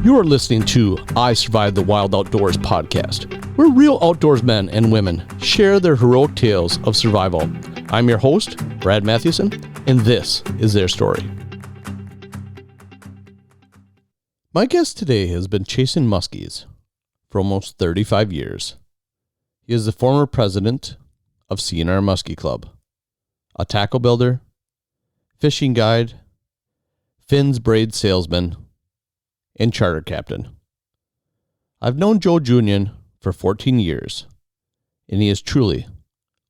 You are listening to I Survived the Wild Outdoors podcast, where real outdoors men and women share their heroic tales of survival. I'm your host, Brad Mathewson, and this is their story. My guest today has been chasing muskies for almost 35 years. He is the former president of CNR Muskie Club, a tackle builder, fishing guide, fins braid salesman, and charter captain. I've known Joe Junion for 14 years, and he is truly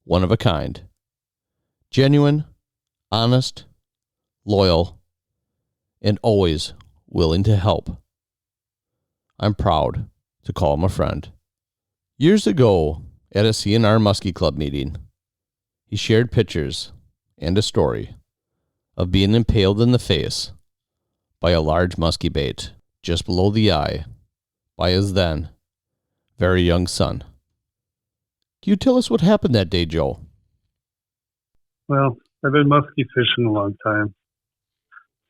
one of a kind. Genuine, honest, loyal, and always willing to help. I'm proud to call him a friend. Years ago, at a CNR Muskie Club meeting, he shared pictures and a story of being impaled in the face by a large muskie bait just below the eye by his then very young son. Can you tell us what happened that day, Joe? Well, I've been muskie fishing a long time.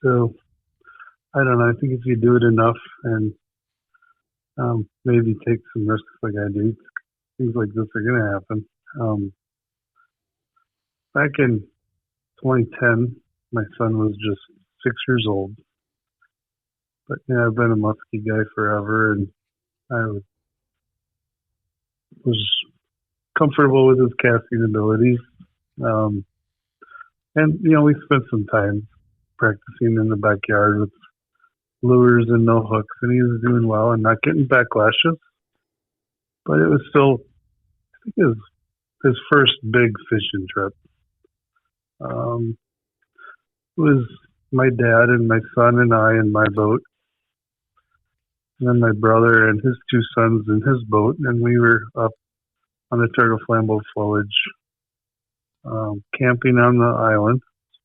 So, I don't know. I think if you do it enough and maybe take some risks like I do, things like this are going to happen. Back in 2010, my son was just 6 years old. But I've been a muskie guy forever, and I was comfortable with his casting abilities. And we spent some time practicing in the backyard with lures and no hooks, and he was doing well and not getting backlashes. But it was still, I think, his first big fishing trip. It was my dad and my son and I in my boat, and then my brother and his two sons in his boat, and we were up on the Turtle Flambeau flowage, camping on the island.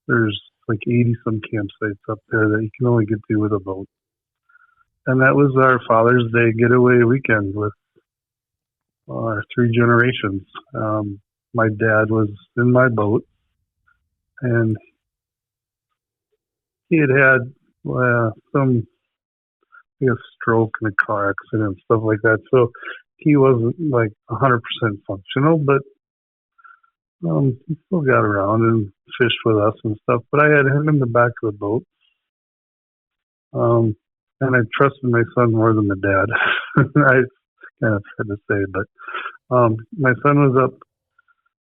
There's like 80-some campsites up there that you can only get to with a boat. And that was our Father's Day getaway weekend with our three generations. My dad was in my boat, and he had some stroke in a car accident, stuff like that. So he wasn't like 100% functional, but he still got around and fished with us and stuff. But I had him in the back of the boat, and I trusted my son more than my dad. I kind of had to say, but my son was up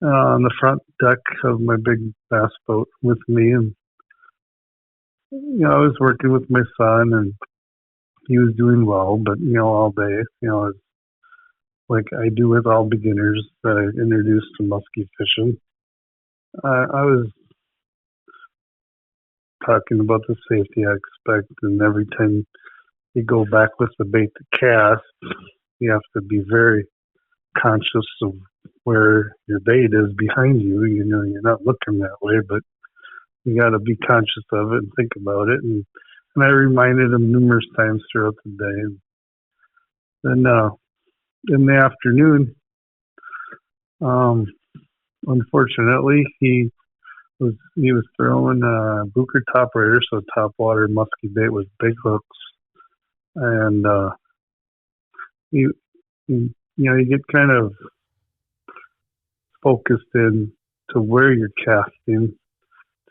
on the front deck of my big bass boat with me, and I was working with my son, and he was doing well, but all day, like I do with all beginners that I introduced to muskie fishing. I was talking about the safety I expect, and every time you go back with the bait to cast, you have to be very conscious of where your bait is behind you. You're not looking that way, but you got to be conscious of it and think about it. And I reminded him numerous times throughout the day. And then in the afternoon, unfortunately, he was throwing Booker top raider, so top water musky bait with big hooks, and you get kind of focused in to where you're casting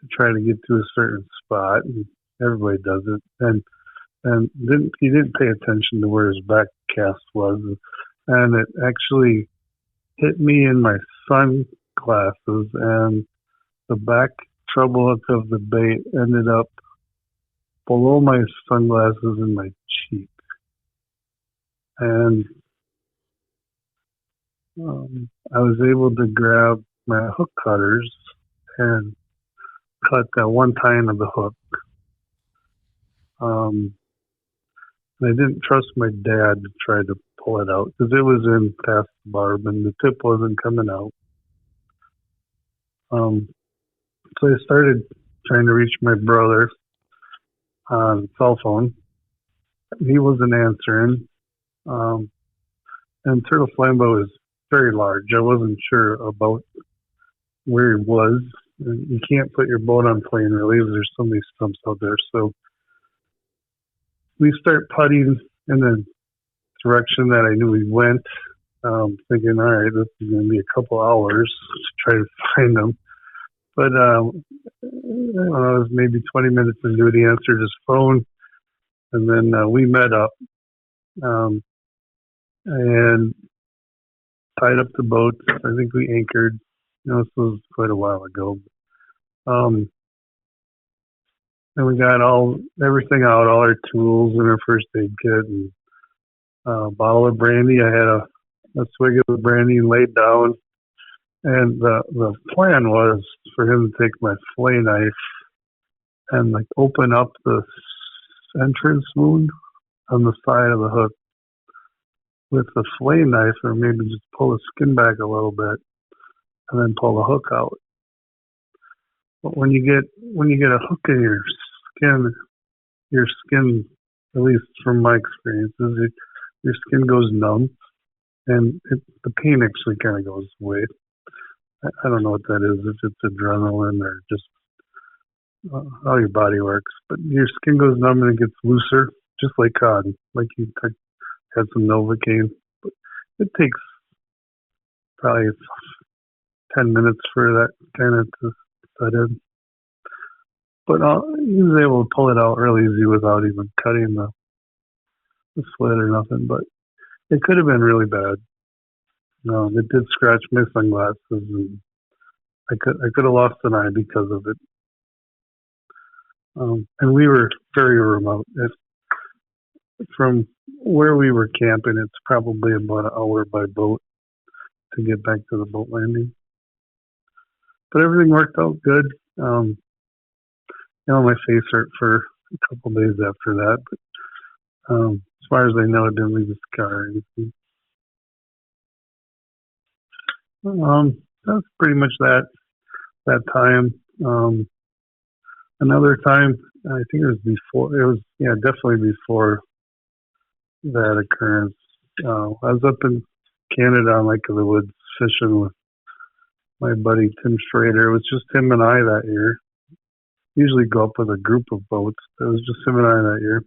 to try to get to a certain spot, and everybody does it, and he didn't pay attention to where his back cast was, and it actually hit me in my sunglasses, and the back treble hook of the bait ended up below my sunglasses in my cheek. And I was able to grab my hook cutters and cut that one tine of the hook. And I didn't trust my dad to try to pull it out because it was in past the barb and the tip wasn't coming out. So I started trying to reach my brother on cell phone. He wasn't answering. And Turtle Flambeau is very large. I wasn't sure about where he was. You can't put your boat on plane really. There's so many stumps out there. So we start putting in the direction that I knew he went, thinking, all right, this is going to be a couple hours to try to find him. But I don't know, it was maybe 20 minutes into it. He answered his phone, and then we met up and tied up the boat. I think we anchored. This was quite a while ago. And we got everything out, all our tools and our first aid kit, and a bottle of brandy. I had a swig of the brandy and laid down. And the plan was for him to take my fillet knife and open up the entrance wound on the side of the hook with the fillet knife, or maybe just pull the skin back a little bit and then pull the hook out. But when you get a hook in your skin, at least from my experiences, your skin goes numb, and the pain actually kind of goes away. I don't know what that is, if it's adrenaline or just how your body works, but your skin goes numb and it gets looser, just like cotton, like you had some Novocaine. But it takes probably 10 minutes for that kind of to set in. But he was able to pull it out really easy without even cutting the slit or nothing. But it could have been really bad. It did scratch my sunglasses, and I could have lost an eye because of it. And we were very remote. From where we were camping, it's probably about an hour by boat to get back to the boat landing. But everything worked out good. My face hurt for a couple days after that, but as far as I know, it didn't leave a scar or anything. That's pretty much that time. Another time, I think it was before. It was definitely before that occurrence. I was up in Canada on Lake of the Woods fishing with my buddy Tim Schrader. It was just him and I that year. Usually go up with a group of boats. It was just him and I that year.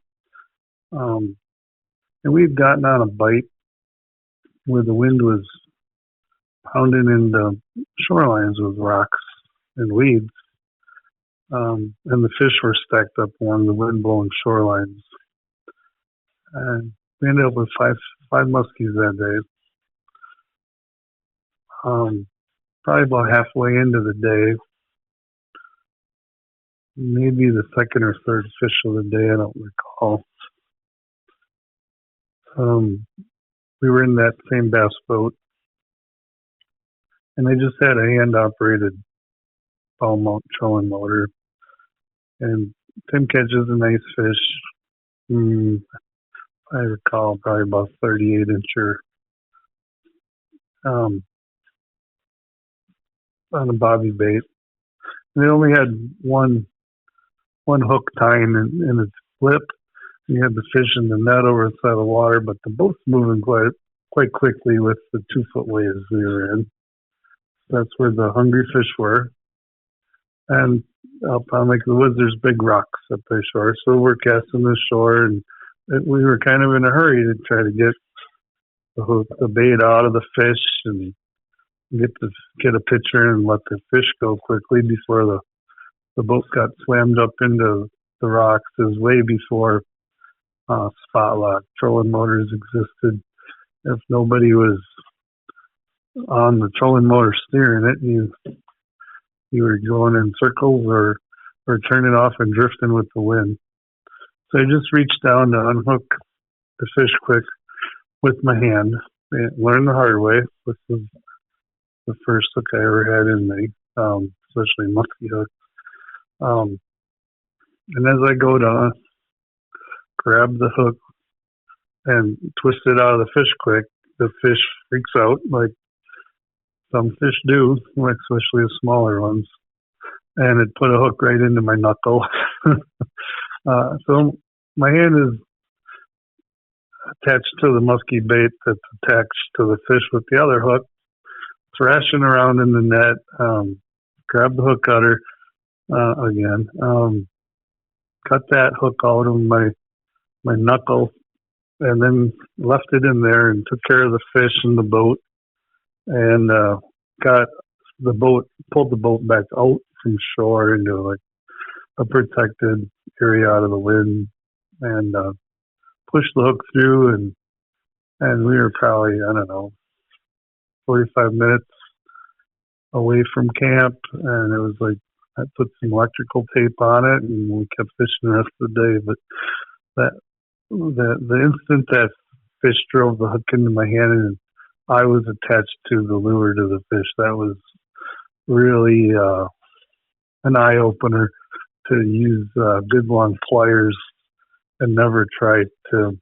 And we had gotten on a bite where the wind was pounding into shorelines with rocks and weeds. And the fish were stacked up along the wind-blown shorelines. And we ended up with five muskies that day. Probably about halfway into the day, maybe the second or third fish of the day, I don't recall. We were in that same bass boat, and I just had a hand-operated bow mount trolling motor. And Tim catches a nice fish. I recall probably about 38-incher on a bobby bait. And it only had one hook tying in its flip. You had the fish in the net over the side of the water, but the boat's moving quite quickly with the 2-foot waves we were in. That's where the hungry fish were. And up on Lake of the Woods, there's big rocks up the shore. So we're casting the shore, and we were kind of in a hurry to try to get the bait out of the fish and get a picture and let the fish go quickly before the boat got slammed up into the rocks. It was way before spot lock trolling motors existed. If nobody was on the trolling motor steering it, you were going in circles or turning off and drifting with the wind. So I just reached down to unhook the fish quick with my hand. I learned the hard way. This was the first hook I ever had in me, especially a musky hook. And as I go to grab the hook and twist it out of the fish quick, the fish freaks out like some fish do, especially the smaller ones. And it put a hook right into my knuckle. So my hand is attached to the musky bait that's attached to the fish with the other hook, thrashing around in the net, grab the hook cutter again, cut that hook out of my knuckle, and then left it in there and took care of the fish in the boat, and got pulled the boat back out from shore into like a protected area out of the wind, and pushed the hook through, and we were probably, I don't know, 45 minutes away from camp, and it was like I put some electrical tape on it, and we kept fishing the rest of the day. But the instant that fish drove the hook into my hand and I was attached to the lure to the fish, that was really an eye opener to use good long pliers and never try to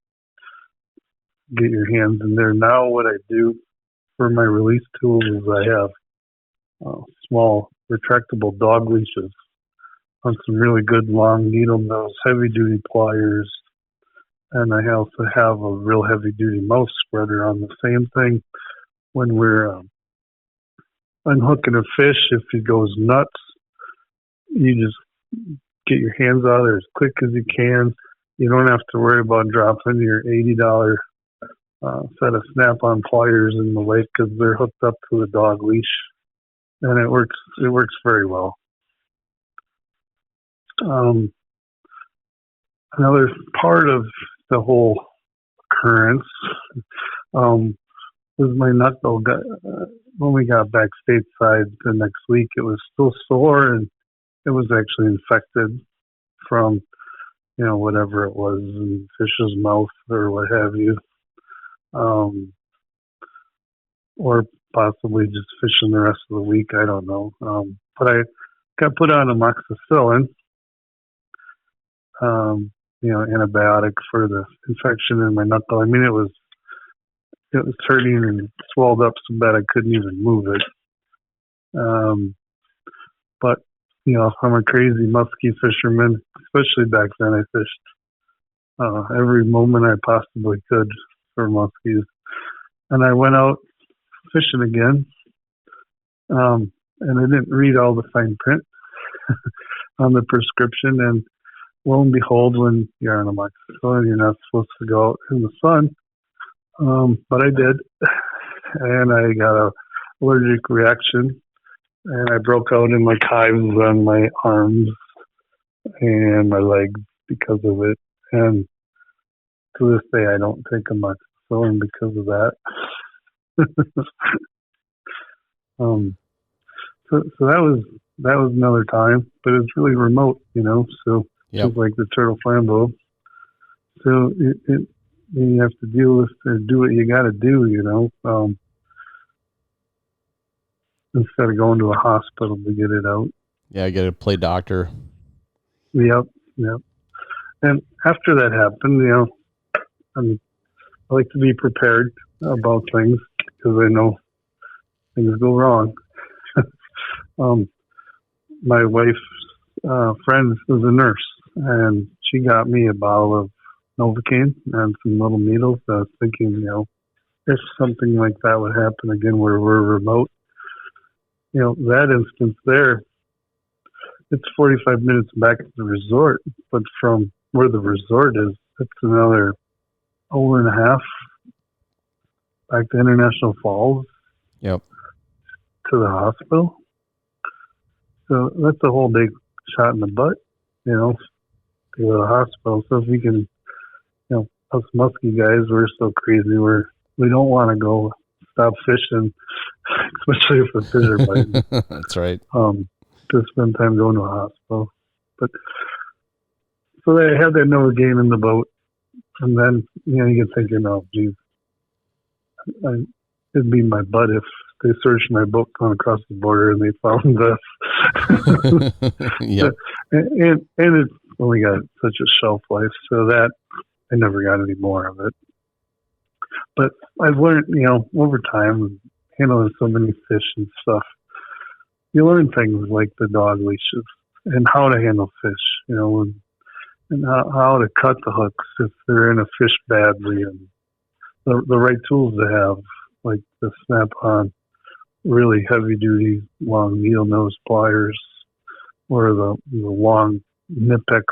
get your hands in there. Now what I do for my release tools is I have small retractable dog leashes on some really good long needle nose heavy duty pliers, and I also have a real heavy duty mouse spreader on the same thing. When we're unhooking a fish, if he goes nuts, you just get your hands out of there as quick as you can. You don't have to worry about dropping your $80 set of snap-on pliers in the lake because they're hooked up to the dog leash, and it works very well. Another part of the whole occurrence was my knuckle. When we got back stateside the next week, it was still sore, and it was actually infected from, whatever it was in fish's mouth or what have you, or possibly just fishing the rest of the week. I don't know. But I got put on amoxicillin, antibiotic for the infection in my knuckle. I mean, it was hurting and swelled up so bad I couldn't even move it. But I'm a crazy musky fisherman, especially back then. I fished every moment I possibly could for muskies. And I went out fishing again, and I didn't read all the fine print on the prescription. And lo and behold, when you're on amoxicillin, you're not supposed to go out in the sun. But I did, and I got an allergic reaction, and I broke out in like hives on my arms and my legs because of it. And to this day, I don't take amoxicillin because of that. So that was another time, but it's really remote, So Yep. Just like the turtle flambeau. So you have to deal with or do what you got to do, instead of going to a hospital to get it out. Yeah, I got to play doctor. Yep. And after that happened, I like to be prepared about things because I know things go wrong. My wife's friend was a nurse, and she got me a bottle of Novocaine and some little needles. I was thinking, if something like that would happen again where we're remote, that instance there, it's 45 minutes back to the resort, but from where the resort is, it's another hour and a half back to International Falls. Yep. To the hospital. So that's a whole big shot in the butt, to go to the hospital. So if we can, us musky guys, we're so crazy. We don't want to go stop fishing, especially if the fish are biting. That's right. To spend time going to a hospital. But so they had that Novocaine in the boat, and then you get thinking, oh, geez, it'd be my butt if they searched my boat going across the border and they found this. Yep. And it's only got such a shelf life, so that I never got any more of it. But I've learned, over time, handling so many fish and stuff, you learn things like the dog leashes and how to handle fish, and how to cut the hooks if they're in a fish badly, and the right tools to have, like the snap-on, really heavy-duty, long needle nose pliers, or the long Nipex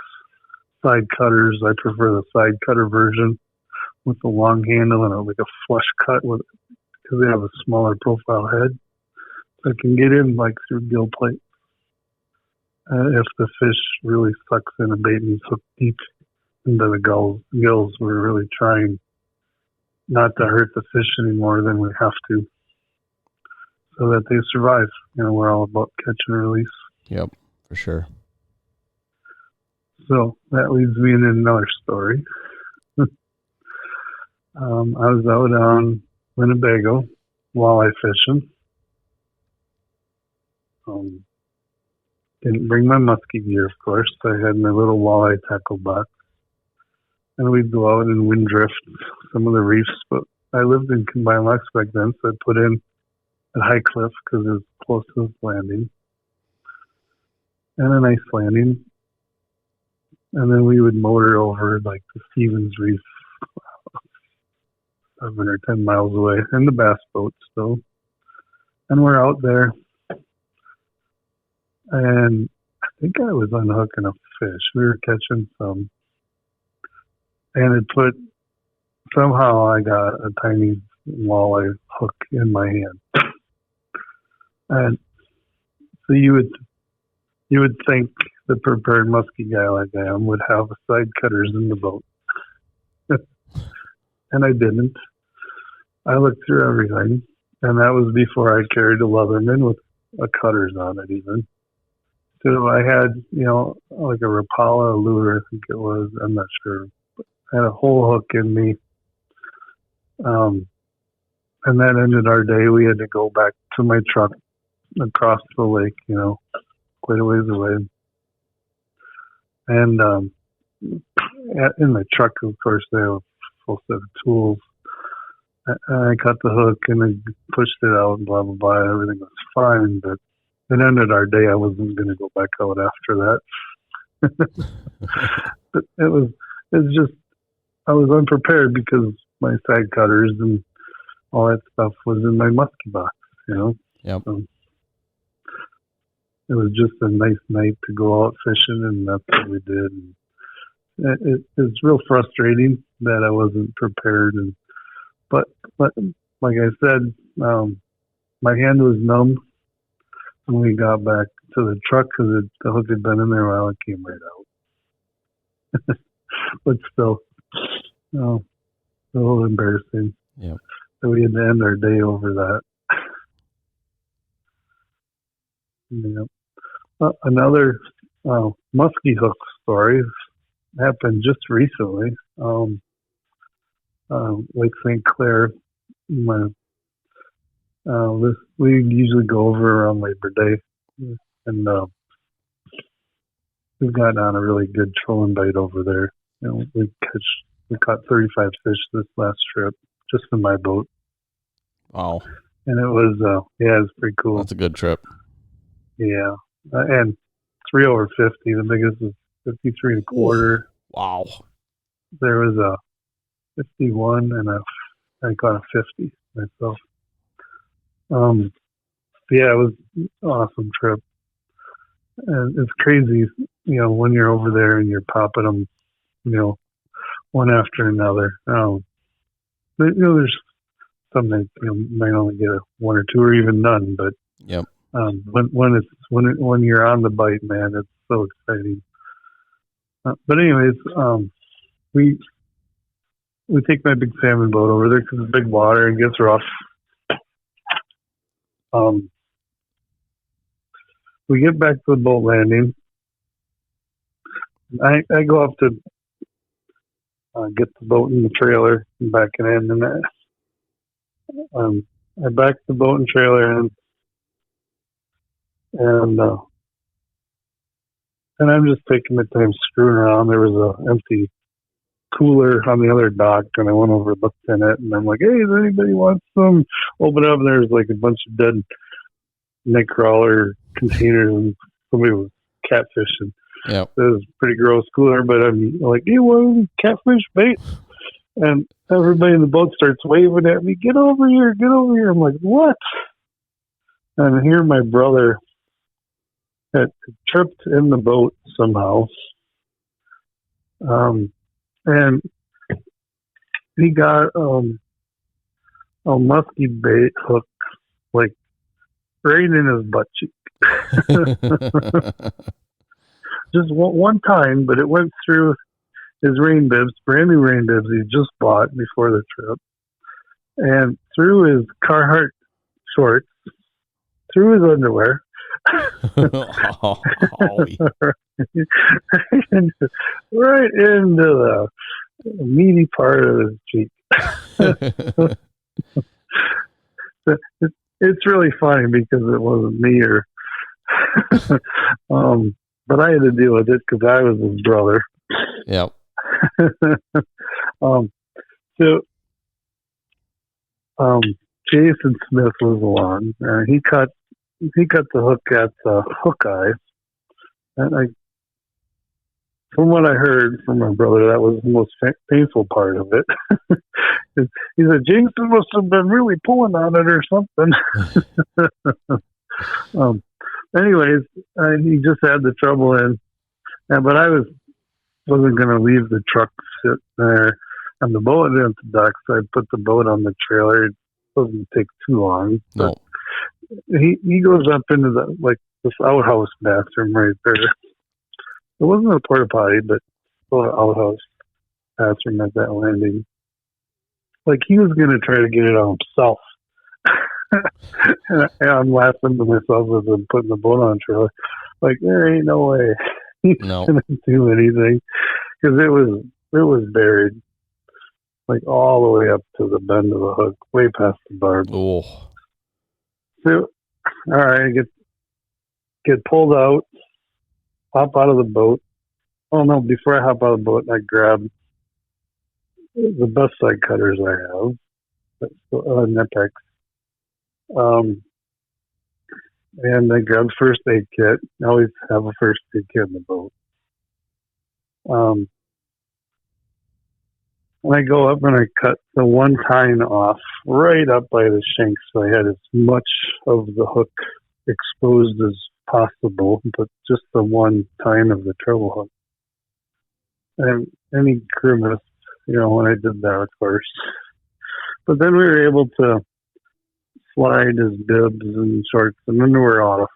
side cutters. I prefer the side cutter version, with a long handle and like a flush cut with because they have a smaller profile head. So I can get in like through gill plate. If the fish really sucks in a bait and hook deep into the gills, we're really trying not to hurt the fish any more than we have to, so that they survive. We're all about catch and release. Yep, for sure. So that leads me into another story. I was out on Winnebago walleye fishing. Didn't bring my musky gear, of course. I had my little walleye tackle box. And we'd go out and wind drift some of the reefs. But I lived in Combined Locks back then, so I put in at High Cliff because it was close to the landing. And a nice landing. And then we would motor over like the Stevens Reef, 7 or 10 miles away, in the bass boat still. And we're out there. And I think I was unhooking a fish. We were catching some. And somehow I got a tiny walleye hook in my hand. And so you would think the prepared musky guy like I am would have side cutters in the boat. And I didn't. I looked through everything, and that was before I carried a Leatherman with cutters on it even. So I had, like a Rapala lure, I think it was. I'm not sure. I had a whole hook in me. And that ended our day. We had to go back to my truck across the lake, quite a ways away. And in my truck, of course, they have a full set of tools. And I cut the hook and I pushed it out and blah, blah, blah. Everything was fine, but it ended our day. I wasn't going to go back out after that. But it was just, I was unprepared because my side cutters and all that stuff was in my musky box, Yep. So it was just a nice night to go out fishing, and that's what we did. It's real frustrating that I wasn't prepared, but like I said, my hand was numb when we got back to the truck because the hook had been in there while it came right out. But still, a little embarrassing. Yeah. So we had to end our day over that. Another musky hook story happened just recently. Lake St. Clair. We usually go over around Labor Day, and we've gotten on a really good trolling bite over there. We caught 35 fish this last trip, just in my boat. Wow. And it was, it was pretty cool. That's a good trip. Yeah. And 3 over 50. The biggest was 53 and a quarter. Wow. There was a 51 and I caught a 50 myself. Yeah, it was an awesome trip. And it's crazy, when you're over there and you're popping them, one after another. There's some that might only get one or two or even none, but yep. When you're on the bite, man, it's so exciting. But anyways, we take my big salmon boat over there because it's big water and gets rough. We get back to the boat landing. I go up to get the boat in the trailer and back it in, and I back the boat and trailer in, and I'm just taking my time screwing around. There was an empty cooler on the other dock, and I went over and looked in it, and I'm like, hey, does anybody want some? Open it up, and there's like a bunch of dead night crawler containers, and somebody was catfishing. Yeah, it was a pretty gross cooler, but I'm like, you want catfish bait? And everybody in the boat starts waving at me, get over here, get over here. I'm like, what? And here my brother had tripped in the boat somehow. And he got a musky bait hook, like right in his butt cheek. Just one time, but it went through his rain bibs, brand new rain bibs he just bought before the trip, and through his Carhartt shorts, through his underwear, right into the meaty part of his cheek. It's really funny because it wasn't me, or but I had to deal with it because I was his brother. Yep. So Jason Smith was along. He cut the hook at Hook Eye, and from what I heard from my brother, that was the most painful part of it. He said Jason must have been really pulling on it or something. Anyways, he just had the trouble in, but I wasn't going to leave the truck sit there on the boat at the dock, so I put the boat on the trailer. It doesn't take too long. No. He goes up into this outhouse bathroom right there. It wasn't a porta potty, but still an outhouse bathroom at that landing. Like he was going to try to get it on himself. and I'm laughing to myself as I'm putting the boat on the trailer. Like, there ain't no way he's going to do anything. Because it was buried, like all the way up to the bend of the hook, way past the barb. Oh. So, all right, get pulled out, hop out of the boat. Oh no! Before I hop out of the boat, I grab the best side cutters I have, Nepex, and I grab first aid kit. I always have a first aid kit in the boat. And I go up and I cut the one tine off right up by the shank, so I had as much of the hook exposed as possible, but just the one tine of the treble hook. And he grimaced, when I did that, of course. But then we were able to slide his bibs and shorts and underwear off.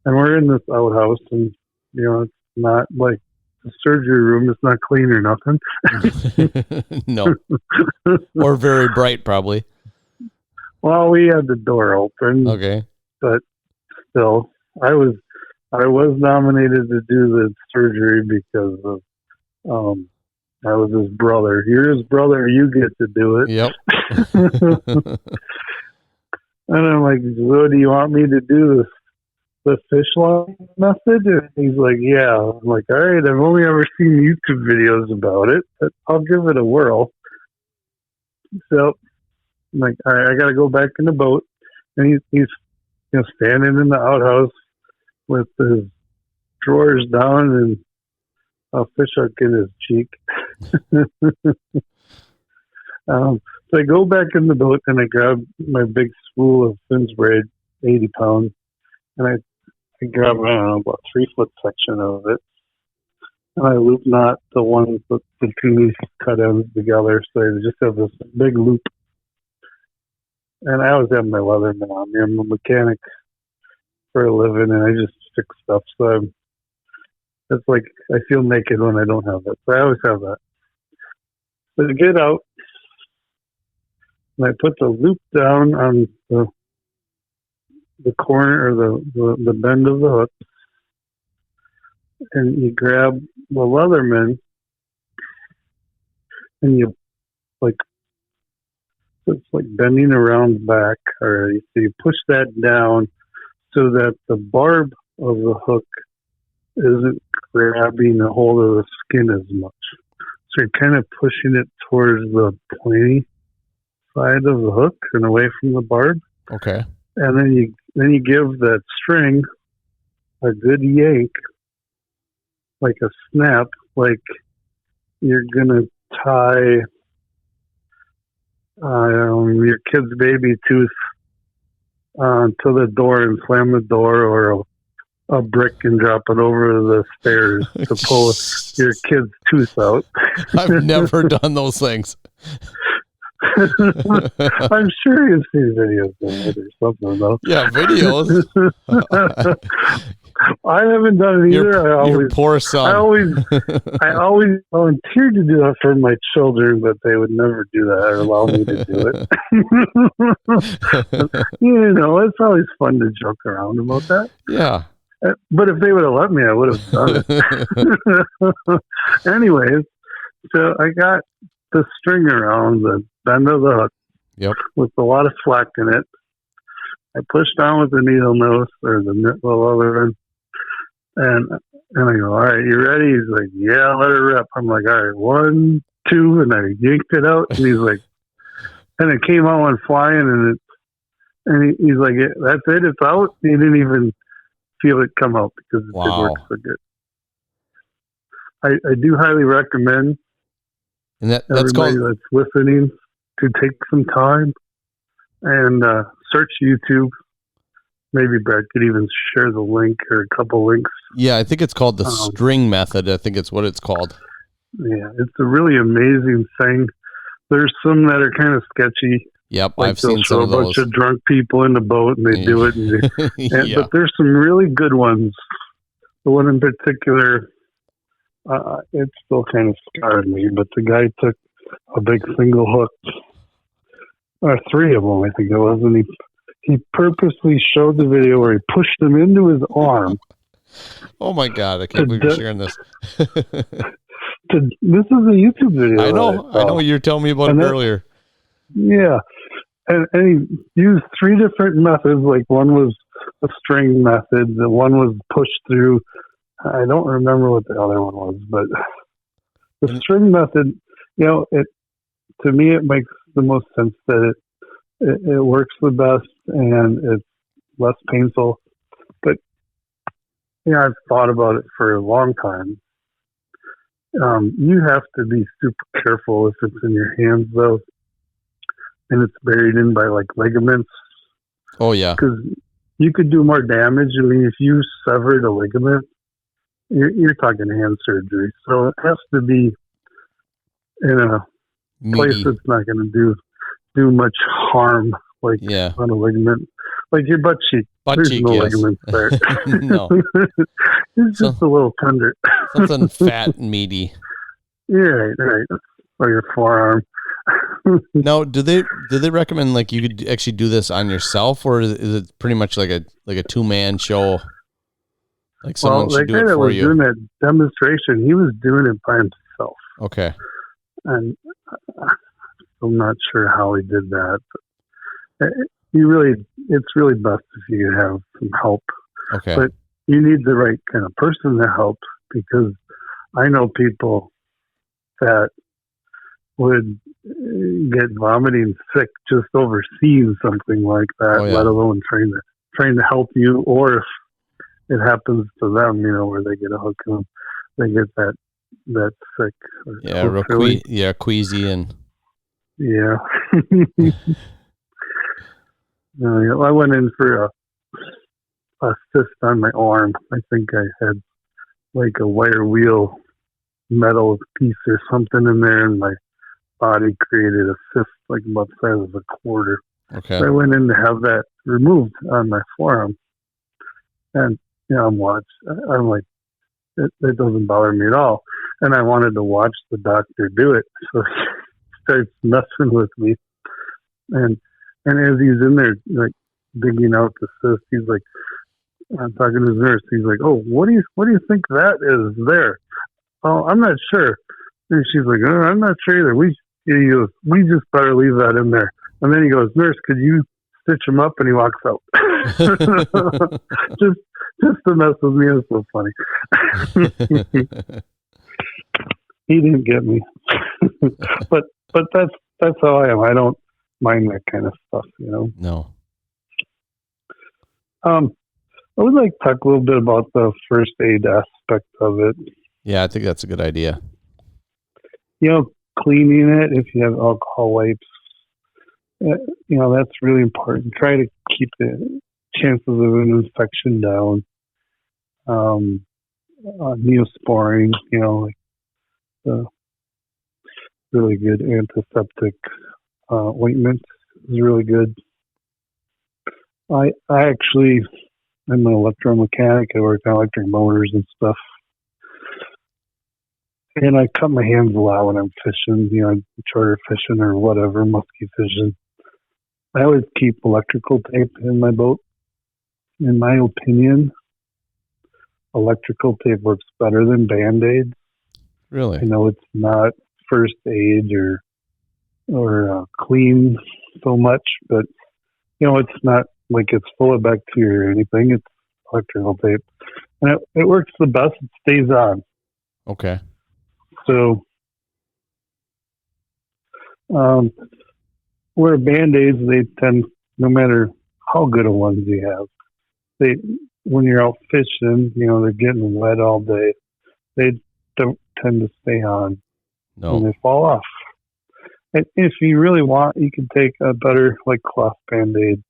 And we're in this outhouse, and, it's not like the surgery room. It's not clean or nothing. No. Or very bright, probably. Well, we had the door open. Okay. But still, I was nominated to do the surgery because of I was his brother. You're his brother. You get to do it. Yep. And I'm like, so do you want me to do this? The fish line method? And he's like, yeah. I'm like, all right, I've only ever seen YouTube videos about it, but I'll give it a whirl. So I'm like, all right, I got to go back in the boat. And he's standing in the outhouse with his drawers down and a fish hook in his cheek. So I go back in the boat and I grab my big spool of fins braid, 80 pounds, and I grab, about 3 foot section of it. And I loop knot the one with the two cut ends together, so I just have this big loop. And I always have my Leatherman on me. I'm a mechanic for a living, and I just fix stuff. So it's like I feel naked when I don't have it. So I always have that. So to get out, and I put the loop down on the corner or the bend of the hook, and you grab the Leatherman, and you it's like bending around back already. So you push that down so that the barb of the hook isn't grabbing a hold of the skin as much. So you're kind of pushing it towards the pointy side of the hook and away from the barb. Okay. And then you give that string a good yank, like a snap, like you're gonna tie your kid's baby tooth to the door and slam the door, or a brick and drop it over the stairs to pull your kid's tooth out. I've never done those things. I'm sure you've seen videos of it or something, though. Yeah, videos. I haven't done it either. Your poor son. I always volunteered to do that for my children, but they would never do that or allow me to do it. It's always fun to joke around about that. Yeah. But if they would have let me, I would have done it. Anyways, so I got the string around the bend of the hook with a lot of slack in it. I pushed down with the needle nose or the little other end. And I go, all right, you ready? He's like, yeah, let it rip. I'm like, all right, 1, 2, and I yanked it out. And he's like, and it came out and flying, and he's like, that's it, it's out. He didn't even feel it come out because it works so good. I do highly recommend everybody that's listening to take some time and search YouTube. Maybe Brad could even share the link or a couple links. Yeah, I think it's called the string method. I think it's what it's called. Yeah, it's a really amazing thing. There's some that are kind of sketchy. Yep, I've seen some of those. A bunch of drunk people in the boat and they do it. But there's some really good ones. The one in particular, it still kind of scarred me, but the guy took a big single hook, or 3 of them, I think it was, and he purposely showed the video where he pushed them into his arm. Oh my God, I can't believe you're sharing this. This is a YouTube video. I know you were telling me about it earlier. Yeah. And he used 3 different methods. Like one was a string method, the one was push through. I don't remember what the other one was, but the string method, to me, it makes the most sense that it works the best and it's less painful. But I've thought about it for a long time. You have to be super careful if it's in your hands, though, and it's buried in by like ligaments. Oh yeah, because you could do more damage. I mean, if you severed a ligament, you're talking hand surgery. So it has to be in a place that's not going to do much harm, like on a ligament, like your butt cheek. There's no ligaments there. No, it's just a little tender, something fat and meaty. Yeah, right. Or your forearm. Now, do they recommend like you could actually do this on yourself, or is it pretty much like a 2-man show? Like someone should do it for you. Doing that demonstration, he was doing it by himself. Okay. And I'm not sure how he did that. But it's really best if you have some help. Okay. But you need the right kind of person to help, because I know people that would get vomiting sick just overseeing something like that, let alone trying to help you, or if it happens to them, where they get a hook and they get that sick. Queasy and yeah. I went in for a cyst on my arm. I think I had like a wire wheel metal piece or something in there, and my body created a cyst like about the size of a quarter. Okay. So I went in to have that removed on my forearm, and I'm like, it doesn't bother me at all. And I wanted to watch the doctor do it, so he starts messing with me, and as he's in there like digging out the cyst, he's like, I'm talking to his nurse. He's like, "Oh, what do you think that is there?" "Oh, I'm not sure." And she's like, "Oh, I'm not sure either. We just better leave that in there." And then he goes, "Nurse, could you stitch him up?" And he walks out. just to mess with me. It's so funny. He didn't get me. but that's how I am. I don't mind that kind of stuff, No. I would like to talk a little bit about the first aid aspect of it. Yeah, I think that's a good idea. Cleaning it, if you have alcohol wipes, that's really important. Try to keep the chances of an infection down. Neosporin, like the really good antiseptic ointment is really good. I actually, I'm an electromechanic. I work on electric motors and stuff. And I cut my hands a lot when I'm fishing, charter fishing or whatever, musky fishing. I always keep electrical tape in my boat. In my opinion, electrical tape works better than Band-Aids. Really? I know it's not first aid or clean so much, but it's not like it's full of bacteria or anything. It's electrical tape, and it works the best. It stays on. Okay. So, where Band-Aids, they tend, no matter how good of ones you have, when you're out fishing, they're getting wet all day. They don't tend to stay on. No. And they fall off. And if you really want, you can take a better cloth Band-Aid,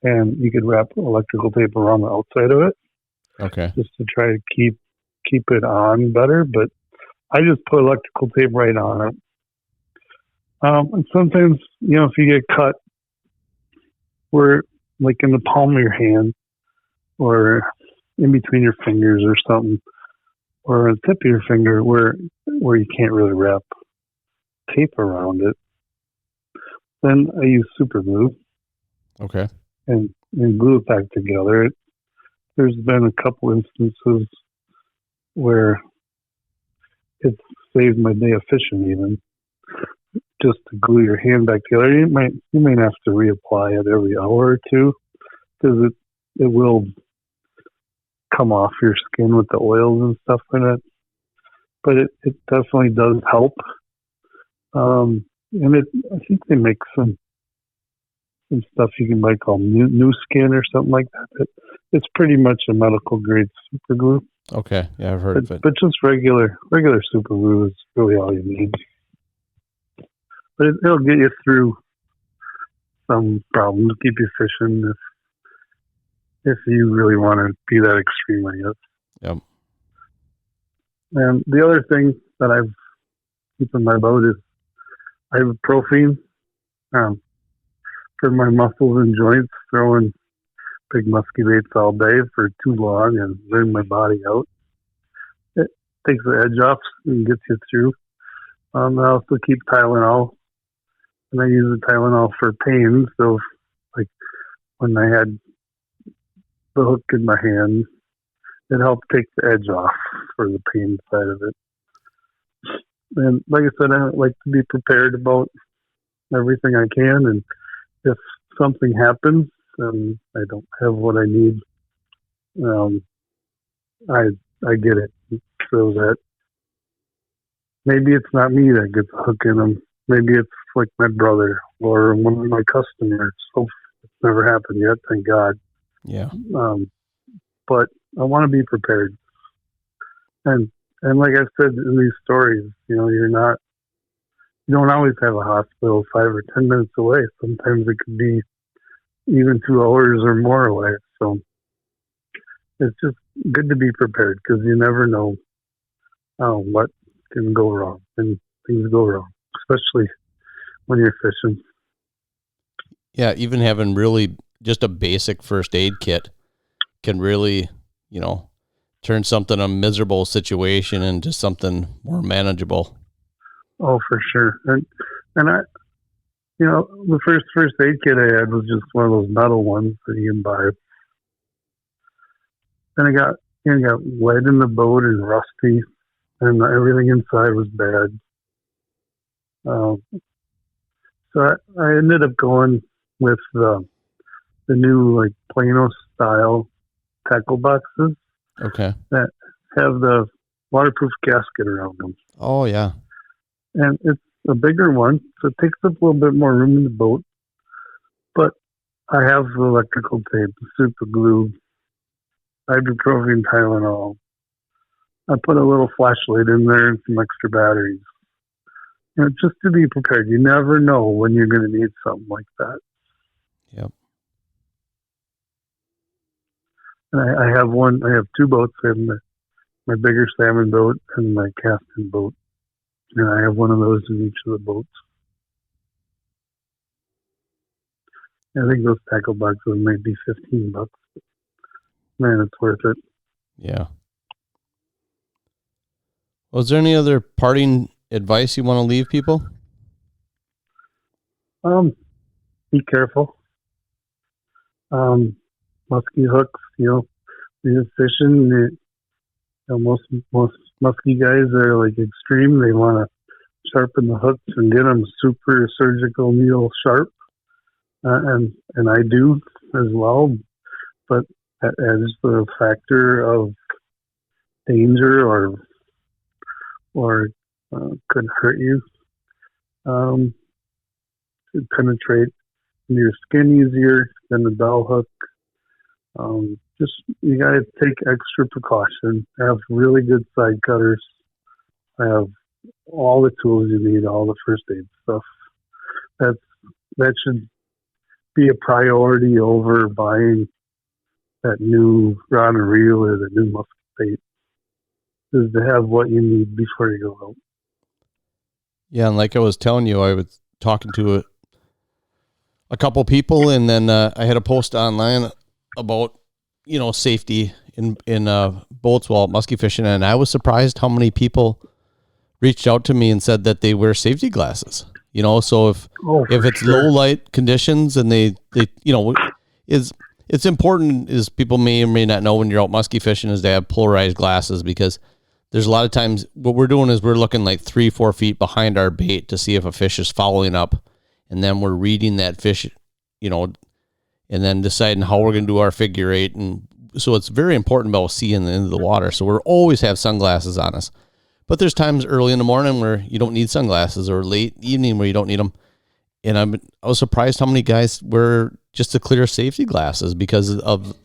and you could wrap electrical tape around the outside of it. Okay. Just to try to keep it on better. But I just put electrical tape right on it. And sometimes, if you get cut, where in the palm of your hand, or in between your fingers or something, or on the tip of your finger, where you can't really wrap tape around it, then I use super glue. Okay. And glue it back together. There's been a couple instances where it's saved my day of fishing, even just to glue your hand back together. You may have to reapply it every hour or two, because it will come off your skin with the oils and stuff in it. But it definitely does help. And I think they make some stuff you can buy called new skin or something like that. It's pretty much a medical grade super glue. Okay. Yeah, I've heard of it. But just regular super glue is really all you need. But it'll get you through some problems, keep you fishing if you really want to be that extreme, I guess. Yep. And the other thing that I've keep in my boat is ibuprofen for my muscles and joints. Throwing big musky baits all day for too long and wearing my body out. It takes the edge off and gets you through. I also keep Tylenol, and I use the Tylenol for pain. So, when I had the hook in my hand, it helped take the edge off for the pain side of it. And like I said, I like to be prepared about everything I can. And if something happens and I don't have what I need, I get it. So that maybe it's not me that gets a hook in them. Maybe it's my brother or one of my customers. So it's never happened yet, thank God. Yeah. But I want to be prepared. And like I said in these stories, you don't always have a hospital 5 or 10 minutes away. Sometimes it could be even 2 hours or more away. So it's just good to be prepared, because you never know what can go wrong, and things go wrong, especially when you're fishing. Yeah, even having really just a basic first aid kit can really, turn something, a miserable situation, into something more manageable. Oh, for sure. And I, the first aid kit I had was just one of those metal ones that you can buy. And it got wet in the boat and rusty, and everything inside was bad. So I ended up going with the new Plano style tackle boxes. Okay. That have the waterproof gasket around them. Oh yeah. And it's a bigger one, so it takes up a little bit more room in the boat. But I have the electrical tape, the super glue, ibuprofen, Tylenol. I put a little flashlight in there and some extra batteries. Just to be prepared. You never know when you're going to need something like that. Yep. And I have one. I have two boats. I have my bigger salmon boat and my casting boat, and I have one of those in each of the boats. I think those tackle boxes might be $15. Man, it's worth it. Yeah. Well, is there any other parting advice you want to leave people? Be careful. Musky hooks, you're fishing. Most musky guys are like extreme. They want to sharpen the hooks and get them super surgical needle sharp, and I do as well. But as the factor of danger or could hurt you, could penetrate into your skin easier than the bell hook. Just you got to take extra precaution. I have really good side cutters. I have all the tools you need, all the first aid stuff. That should be a priority over buying that new rod and reel or the new musky bait. Is to have what you need before you go out. Yeah, and like I was telling you, I was talking to a couple people, and then I had a post online about safety in boats while musky fishing, and I was surprised how many people reached out to me and said that they wear safety glasses. So if it's low light conditions and they it's important, is people may or may not know when you're out musky fishing, is they have polarized glasses, because there's a lot of times what we're doing is we're looking like 3-4 feet behind our bait to see if a fish is following up, and then we're reading that fish, and then deciding how we're going to do our figure eight. And so it's very important about seeing the end of the water. So we're always have sunglasses on us. But there's times early in the morning where you don't need sunglasses, or late evening where you don't need them. And I was surprised how many guys wear just the clear safety glasses because of,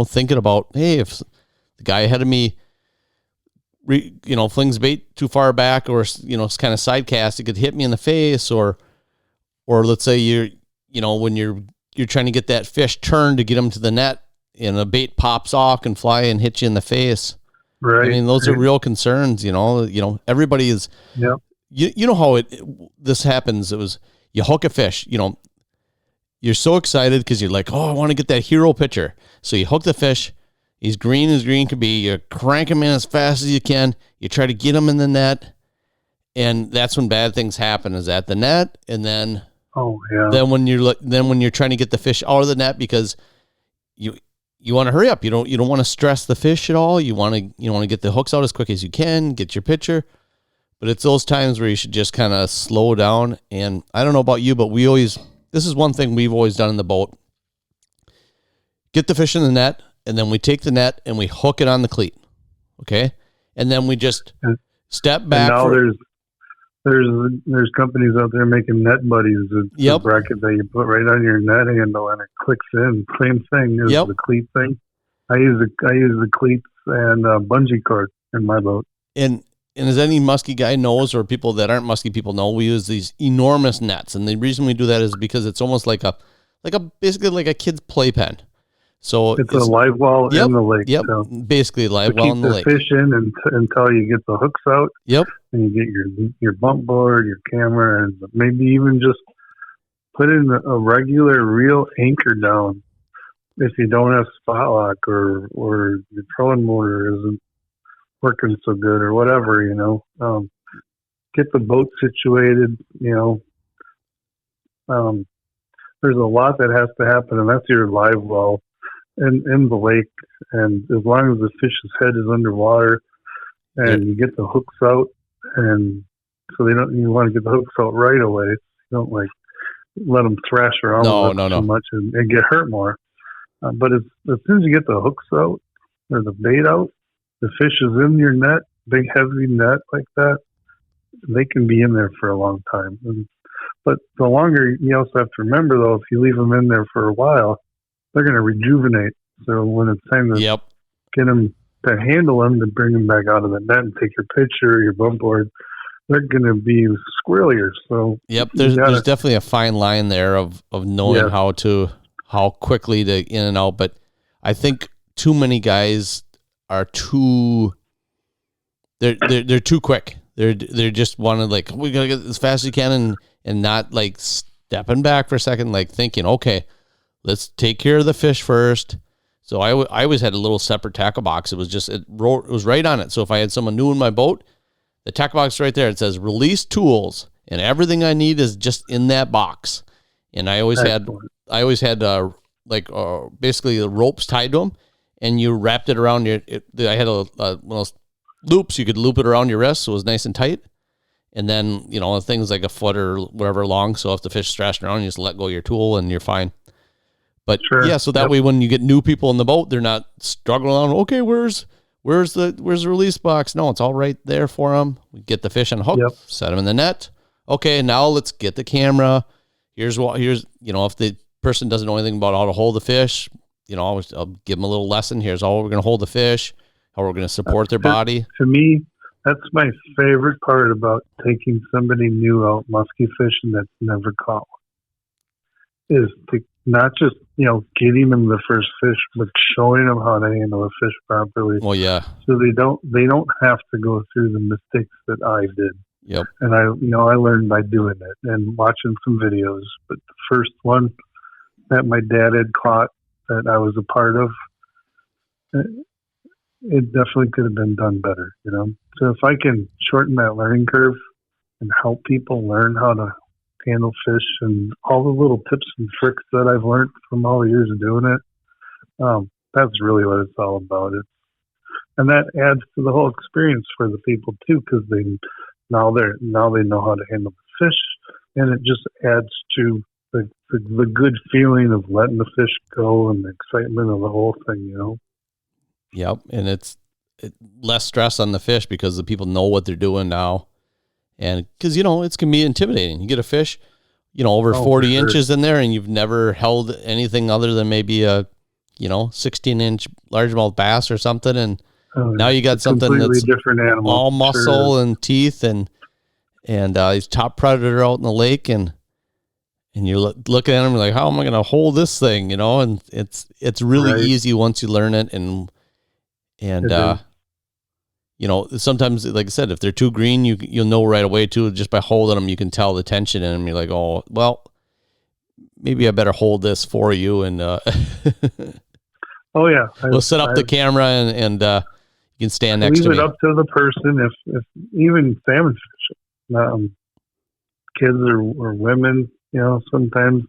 thinking about, hey, if the guy ahead of me, flings bait too far back, or, it's kind of side cast, it could hit me in the face, or let's say when you're trying to get that fish turned to get him to the net and a bait pops off and fly and hit you in the face. Right. I mean, those are real concerns, everybody is, yep. You know how this happens. It was, you hook a fish, you're so excited because you're like, oh, I want to get that hero picture. So you hook the fish. He's green as green can be. You crank him in as fast as you can. You try to get him in the net. And that's when bad things happen, is at the net. And then, then when you're trying to get the fish out of the net, because you want to hurry up. You don't want to stress the fish at all. You want to get the hooks out as quick as you can, get your picture. But it's those times where you should just kind of slow down. And I don't know about you, but this is one thing we've always done in the boat. Get the fish in the net, and then we take the net and we hook it on the cleat. Okay? And then we just step back. And now there's companies out there making net buddies. It's a bracket that you put right on your net handle and it clicks in. Same thing as the cleat thing. I use the cleats and bungee cord in my boat. And as any musky guy knows, or people that aren't musky people know, we use these enormous nets. And the reason we do that is because it's almost like basically like a kid's playpen. So it's a live well in the lake. Yep. So basically a live well in the lake. Keep the fish in until you get the hooks out. Yep. And you get your bump board, your camera, and maybe even just put in a regular reel anchor down if you don't have spot lock or your trolling motor isn't working so good or whatever, get the boat situated, there's a lot that has to happen, and that's your live well in the lake. And as long as the fish's head is underwater and you get the hooks out, and so you want to get the hooks out right away. You don't let them thrash around too much and get hurt more. But as soon as you get the hooks out or the bait out, the fish is in your net, big heavy net like that, they can be in there for a long time. But the longer, you also have to remember, though, if you leave them in there for a while, they're going to rejuvenate. So when it's time to get them, to handle them, to bring them back out of the net and take your picture, your bump board, they're going to be squirrelier. So there's definitely a fine line there of knowing how quickly to in and out. But I think too many guys are they're too quick. They're just want to like, we gotta get as fast as you can and not like stepping back for a second, like thinking, okay, let's take care of the fish first. So I always had a little separate tackle box. It was right on it. So if I had someone new in my boat, the tackle box right there, it says release tools, and everything I need is just in that box. And I always had basically the ropes tied to them, and you wrapped it around I had one of those loops. You could loop it around your wrist, so it was nice and tight. And then, the thing's like a foot or whatever long. So if the fish is thrashing around, you just let go of your tool and you're fine. But yeah, so that way when you get new people in the boat, they're not struggling on, okay, where's the release box? No, it's all right there for them. We get the fish on hook, set them in the net. Okay, now let's get the camera. Here's if the person doesn't know anything about how to hold the fish, I'll give them a little lesson. Here's how we're going to hold the fish, how we're going to support their body. To me, that's my favorite part about taking somebody new out musky fishing that's never caught one, is to not just, getting them the first fish, but showing them how to handle a fish properly. Well, yeah. So they don't have to go through the mistakes that I did. Yep. And I learned by doing it and watching some videos. But the first one that my dad had caught that I was a part of, it definitely could have been done better, So if I can shorten that learning curve and help people learn how to handle fish and all the little tips and tricks that I've learned from all the years of doing it, that's really what it's all about. And that adds to the whole experience for the people too, because they now they know how to handle the fish, and it just adds to the good feeling of letting the fish go and the excitement of the whole thing, Yep, and it's less stress on the fish because the people know what they're doing now. And because, it's can be intimidating. You get a fish, over 40 inches in there, and you've never held anything other than maybe a, 16-inch largemouth bass or something. And now you got something that's different animal, all muscle and teeth and he's top predator out in the lake. And you look at him like, how am I going to hold this thing? And it's really easy once you learn it. And sometimes, like I said, if they're too green, you'll know right away too, just by holding them, you can tell the tension in them. You're like, oh, well, maybe I better hold this for you. And, oh yeah, we'll set up the camera and you can stand next to me. Leave it up to the person. If even salmon fishing, kids or women, sometimes,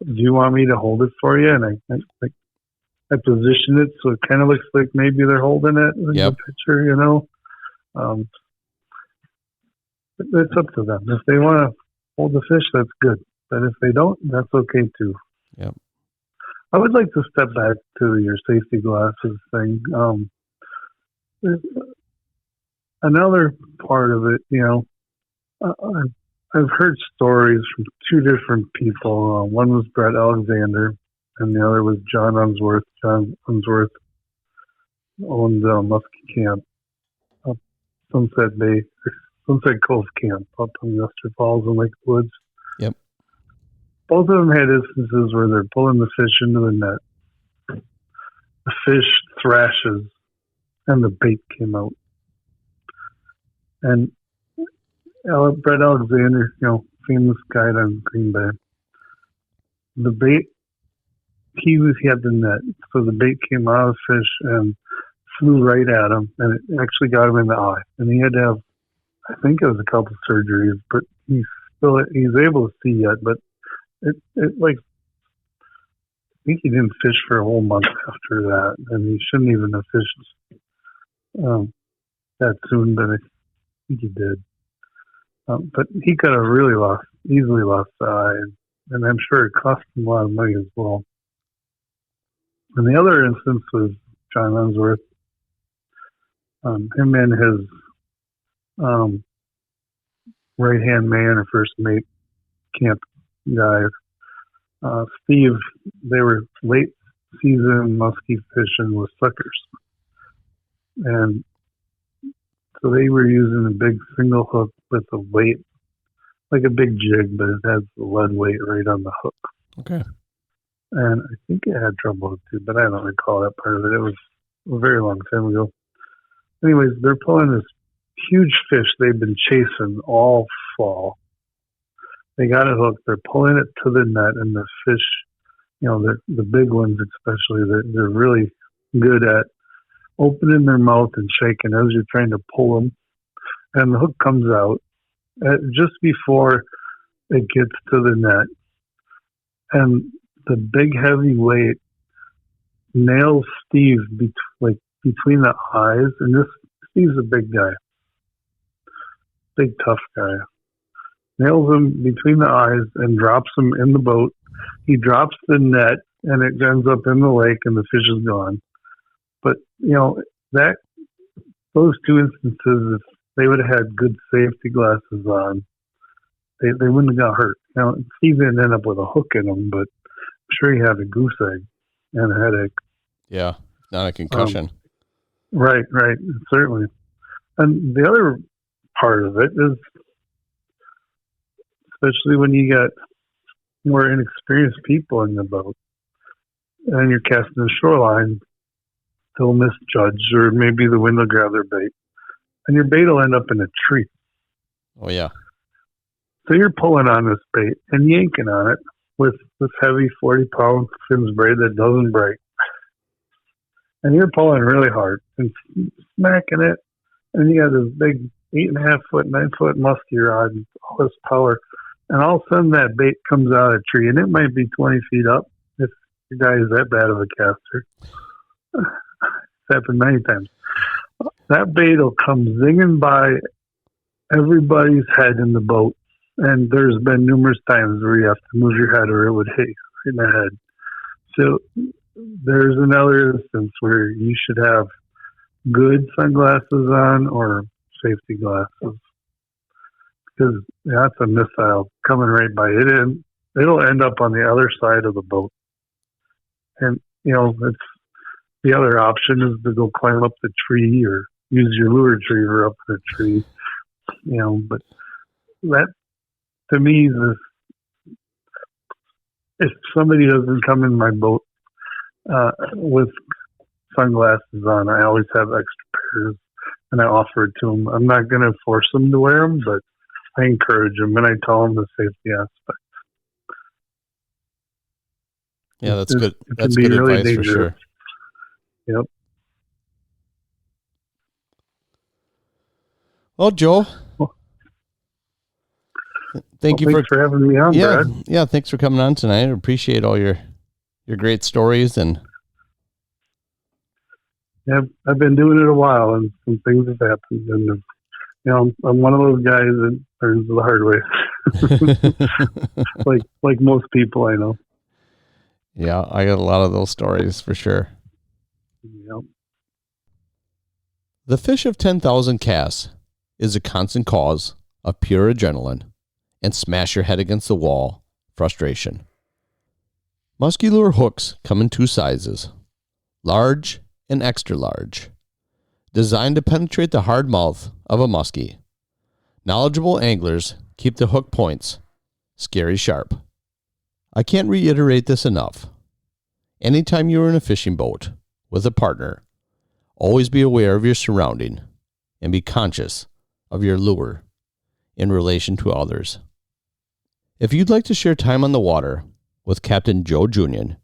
do you want me to hold it for you? And I position it so it kind of looks like maybe they're holding it in the picture, It's up to them. If they want to hold the fish, that's good. But if they don't, that's okay too. Yep. I would like to step back to your safety glasses thing. Another part of it, I've heard stories from two different people. One was Brett Alexander, and the other was John Unsworth. John Unsworth owned Musky Camp, up Sunset Cove Camp up in Wester Falls and Lake Woods. Yep. Both of them had instances where they're pulling the fish into the net. The fish thrashes, and the bait came out. And Brett Alexander, famous guide on Green Bay, the bait, he had the net, so the bait came out of the fish and flew right at him, and it actually got him in the eye. And he had to have, I think it was a couple surgeries, but he's able to see yet. But I think he didn't fish for a whole month after that, and he shouldn't even have fished that soon, but I think he did. But he could have really easily lost the eye, and I'm sure it cost him a lot of money as well. And the other instance was John Unsworth. Him and his right-hand man or first mate camp guy, Steve, they were late season musky fishing with suckers. And so they were using a big single hook with a weight, like a big jig, but it has the lead weight right on the hook. Okay. and I think it had Treble Hooked too, but I don't recall that part of it. It was a very long time ago. Anyways, they're pulling this huge fish they've been chasing all fall. They got it hooked. They're pulling it to the net, and the fish, the big ones especially, they're really good at opening their mouth and shaking as you're trying to pull them. And the hook comes out just before it gets to the net. And the big heavy weight nails Steve between the eyes. And Steve's a big guy, big tough guy. Nails him between the eyes and drops him in the boat. He drops the net and it ends up in the lake and the fish is gone. But, those two instances, if they would have had good safety glasses on, they wouldn't have got hurt. Now, Steve didn't end up with a hook in him, but I'm sure he had a goose egg and a headache. Yeah, not a concussion. Right, certainly. And the other part of it is, especially when you got more inexperienced people in the boat and you're casting the shoreline, they'll misjudge, or maybe the wind will grab their bait, and your bait will end up in a tree. Oh, yeah. So you're pulling on this bait and yanking on it with this heavy 40-pound fins braid that doesn't break. And you're pulling really hard and smacking it, and you got this big 8.5-foot, 9-foot musky rod and all this power. And all of a sudden that bait comes out of a tree, and it might be 20 feet up if the guy is that bad of a caster. It's happened many times. That bait will come zinging by everybody's head in the boat. And there's been numerous times where you have to move your head or it would hit you in the head. So there's another instance where you should have good sunglasses on or safety glasses. Because that's a missile coming right by it, and it'll end up on the other side of the boat. And it's the other option is to go climb up the tree or use your lure retriever up the tree. But that, to me, if somebody doesn't come in my boat with sunglasses on, I always have extra pairs, and I offer it to them. I'm not going to force them to wear them, but I encourage them, and I tell them the safety aspect. Yeah, that's good. That's good really advice dangerous. For sure. Yep. Well, Joe, thanks for having me on, Brad. Yeah, thanks for coming on tonight. I appreciate all your great stories. And yeah, I've been doing it a while, and some things have happened, and I'm one of those guys that learns the hard way, like most people I know. Yeah, I got a lot of those stories for sure. Yep. The fish of 10,000 casts is a constant cause of pure adrenaline and smash your head against the wall frustration. Musky lure hooks come in two sizes, large and extra large, designed to penetrate the hard mouth of a muskie. Knowledgeable anglers keep the hook points scary sharp. I can't reiterate this enough. Anytime you are in a fishing boat with a partner, always be aware of your surrounding and be conscious of your lure in relation to others. If you'd like to share time on the water with Captain Joe Junion,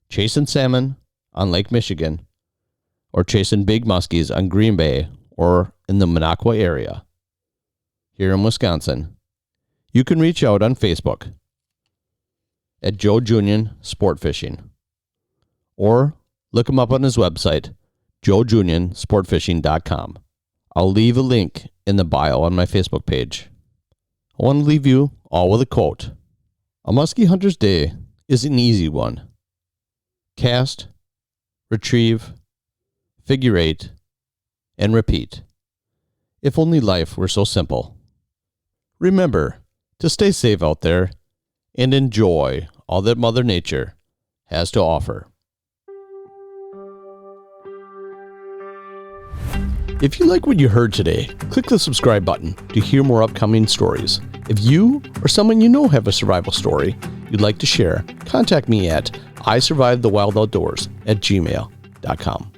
chasing salmon on Lake Michigan, or chasing big muskies on Green Bay or in the Minocqua area here in Wisconsin, you can reach out on Facebook at Joe Junion Sport Fishing, or look him up on his website, joejunionsportfishing.com. I'll leave a link in the bio on my Facebook page. I want to leave you all with a quote. A muskie hunter's day is an easy one. Cast, retrieve, figure eight, and repeat. If only life were so simple. Remember to stay safe out there and enjoy all that Mother Nature has to offer. If you like what you heard today, click the subscribe button to hear more upcoming stories. If you or someone you know have a survival story you'd like to share, contact me at isurvivethewildoutdoors@gmail.com.